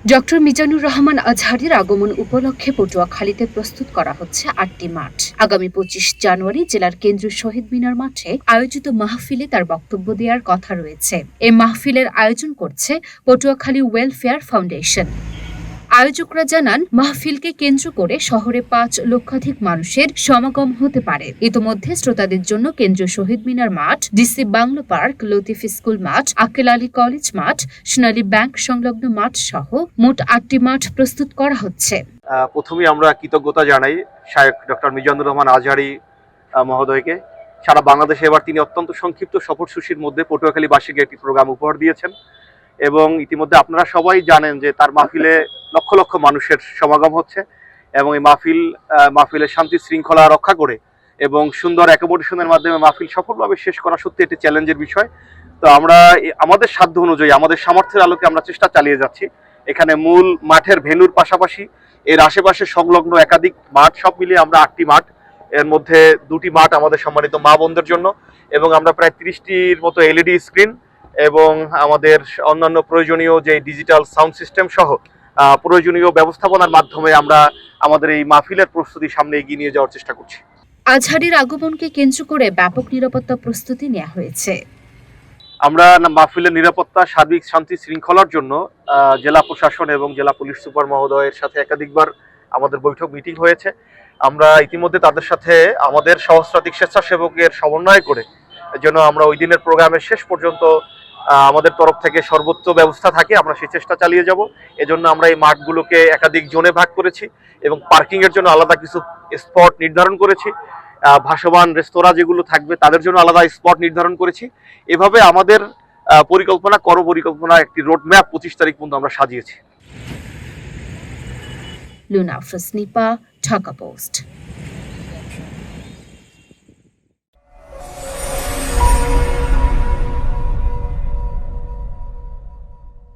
Doctor Mizanur Rahman আজহারীর আগমন উপলক্ষে পটুয়াখালীতে প্রস্তুত করা হচ্ছে ৮টি মাঠ। আগামী ২৫ জানুয়ারি জেলার কেন্দ্রীয় শহীদ মিনার মাঠে আয়োজিত মাহফিলে তার বক্তব্য দেওয়ার কথা রয়েছে। এই মাহফিলের আয়োজন করছে পটুয়াখালী ওয়েলফেয়ার ফাউন্ডেশন। আয়োজকরা জানান, মাহফিলকে কেন্দ্র করে শহরে ৫ লক্ষাধিক মানুষের সমাগম হতে পারে। ইতোমধ্যে শ্রোতাদের জন্য কেন্দ্রীয় শহীদ মিনার মাঠ, DC bungalow park, Latif school মাঠ, আক্কেল আলী কলেজ মাঠ, সোনালী ব্যাংক সংলগ্ন মাঠ সহ মোট ৮টি মাঠ প্রস্তুত করা হচ্ছে। প্রথমে আমরা কৃতজ্ঞতা জানাই শায়খ ডক্টর মিজানুর রহমান আজহারী মহোদয়কে। সারা বাংলাদেশে এবার তিনি অত্যন্ত সংক্ষিপ্ত সফরসূচির মধ্যে পটুয়াখালীবাসীকে একটি প্রোগ্রাম উপহার দিয়েছেন এবং ইতিমধ্যে আপনারা সবাই জানেন যে তার মাহফিলে লক্ষ লক্ষ মানুষের সমাগম হচ্ছে এবং এই মাহফিলের শান্তি শৃঙ্খলা রক্ষা করে এবং সুন্দর অ্যাকোমোডেশনের মাধ্যমে মাহফিল সফলভাবে শেষ করা সত্যি একটি চ্যালেঞ্জের বিষয়। তো আমরা আমাদের সাধ্য অনুযায়ী আমাদের সামর্থ্যের আলোকে আমরা চেষ্টা চালিয়ে যাচ্ছি। এখানে মূল মাঠের ভেন্যুর পাশাপাশি এর আশেপাশে সংলগ্ন একাধিক মাঠ সব মিলিয়ে আমরা ৮টি মাঠ, এর মধ্যে ২টি মাঠ আমাদের সম্মানিত মা বোনদের জন্য এবং আমরা প্রায় ৩০টির মতো এলইডি স্ক্রিন এবং আমাদের অন্যান্য প্রয়োজনীয় যে ডিজিটাল সাউন্ড সিস্টেম সহ প্রয়োজনীয় ব্যবস্থাপনার মাধ্যমে আমরা আমাদের এই মাহফিলের প্রস্তুতি সামনে এগিয়ে নিয়ে যাওয়ার চেষ্টা করছি। আজহারীর আগমনকে কেন্দ্র করে ব্যাপক নিরাপত্তা প্রস্তুতি নেওয়া হয়েছে। আমরা মাহফিলের নিরাপত্তা, সার্বিক শান্তি শৃঙ্খলার জন্য জেলা প্রশাসন এবং জেলা পুলিশ সুপার মহোদয়ের সাথে একাধিকবার আমাদের মিটিং হয়েছে। আমরা ইতিমধ্যে তাদের সাথে আমাদের সহস্রাধিক স্বেচ্ছাসেবকের সমন্বয় করে যেন আমরা ওই দিনের প্রোগ্রামের শেষ পর্যন্ত আমাদের তরফ থেকে সর্বোচ্চ ব্যবস্থা থাকে, আমরা সেই চেষ্টা চালিয়ে যাব। এজন্য আমরা এই মাঠগুলোকে একাধিক জোনে ভাগ করেছি এবং পার্কিংয়ের জন্য আলাদা কিছু স্পট নির্ধারণ করেছি। ভাসমান রেস্তোরাঁ যেগুলো থাকবে তাদের জন্য আলাদা স্পট নির্ধারণ করেছি। এভাবে আমাদের পরিকল্পনা একটি রোড ম্যাপ ২৫ তারিখ পর্যন্ত আমরা সাজিয়েছি। লুনা আফরোজ নিপা, ঢাকা পোস্ট।